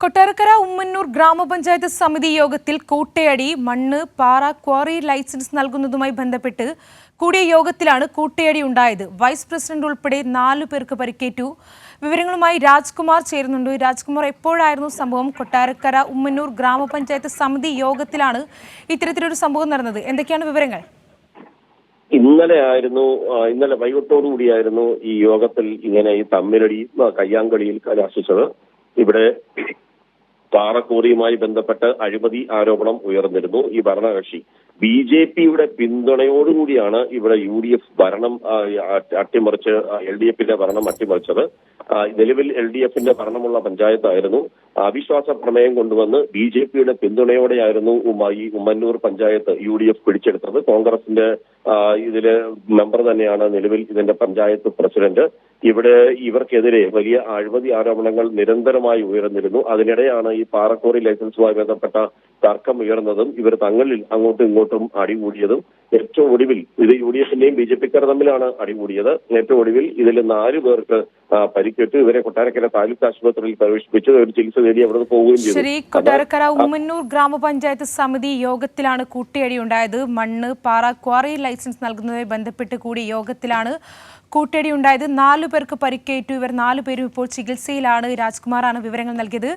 കൊട്ടാരക്കര ഉമ്മന്നൂർ ഗ്രാമപഞ്ചായത്ത് സമിതി യോഗത്തിൽ കൂട്ടയടി മണ്ണ് പാറ ക്വാറി ലൈസൻസ് നൽകുന്നതുമായി ബന്ധപ്പെട്ട് കൂടിയ യോഗത്തിലാണ് കൂട്ടയടി ഉണ്ടായത്. വൈസ് പ്രസിഡന്റ് ഉൾപ്പെടെ 4 പേർക്ക് പരിക്കേറ്റു. വിവരങ്ങളുമായി രാജ്കുമാർ ചേരുന്നുണ്ട്. രാജ്കുമാർ, എപ്പോഴായിരുന്നു സംഭവം? കൊട്ടാരക്കര ഉമ്മന്നൂർ ഗ്രാമപഞ്ചായത്ത് സമിതി യോഗത്തിലാണ് ഇത്തരത്തിലൊരു സംഭവം നടന്നത്. എന്തൊക്കെയാണ് വിവരങ്ങൾ? ഇന്നലെ വൈകിട്ടോടുകൂടിയായിരുന്നു ഈ യോഗത്തിൽ ഇങ്ങനെ ഈ തമ്മിലടി കയ്യാങ്കളിയിൽ കലാശിച്ചത്. ഇവിടെ പാറക്കോറിയുമായി ബന്ധപ്പെട്ട് അഴിമതി ആരോപണം ഉയർന്നിരുന്നു. ഈ ഭരണകക്ഷി BJP-യുടെ പിന്തുണയോടുകൂടിയാണ് ഇവിടെ UDF ഭരണം അട്ടിമറിച്ച് LDF-ന്റെ ഭരണം അട്ടിമറിച്ചത്. നിലവിൽ LDF-ന്റെ ഭരണമുള്ള പഞ്ചായത്തായിരുന്നു. അവിശ്വാസ പ്രമേയം കൊണ്ടുവന്ന് BJP-യുടെ പിന്തുണയോടെയായിരുന്നു ഈ ഉമ്മന്നൂർ പഞ്ചായത്ത് UDF പിടിച്ചെടുത്തത്. കോൺഗ്രസിന്റെ ഇതില് മെമ്പർ തന്നെയാണ് നിലവിൽ ഇതിന്റെ പഞ്ചായത്ത് പ്രസിഡന്റ്. ഇവിടെ ഇവർക്കെതിരെ വലിയ അഴിമതി ആരോപണങ്ങൾ നിരന്തരമായി ഉയർന്നിരുന്നു. അതിനിടെയാണ് ഈ പാറക്കോറി ലൈസൻസുമായി ബന്ധപ്പെട്ട തർക്കം ഉയർന്നതും ഇവർ തങ്ങളിൽ അങ്ങോട്ടും ഇങ്ങോട്ടും അടികൂടിയതും. ഏറ്റവും ഒടുവിൽ ഇത് UDF-ന്റെയും BJP-ക്കാർ തമ്മിലാണ് അടികൂടിയത്. ഏറ്റവും ഒടുവിൽ ഇതിൽ 4 പേർക്ക് പരിക്കേറ്റു. ഇവരെ കൊട്ടാരക്കര താലൂക്ക് ആശുപത്രിയിൽ പ്രവേശിപ്പിച്ച് ഒരു ചികിത്സ തേടി അവിടെ പോവുകയും ചെയ്തു. ശരി, കൊട്ടാരക്കര ഉമ്മന്നൂർ ഗ്രാമപഞ്ചായത്ത് സമിതി യോഗത്തിലാണ് കൂട്ടിയടി ഉണ്ടായത്. മണ്ണ് പാറ ക്വാറി ലൈസൻസ് നൽകുന്നതുമായി ബന്ധപ്പെട്ട് കൂടി യോഗത്തിലാണ് കൂട്ടിയടി ഉണ്ടായത്. 4 പേർക്ക് പരിക്കേറ്റു. ഇവർ 4 പേരും ഇപ്പോൾ ചികിത്സയിലാണ്. രാജ്കുമാറാണ് വിവരങ്ങൾ നൽകിയത്.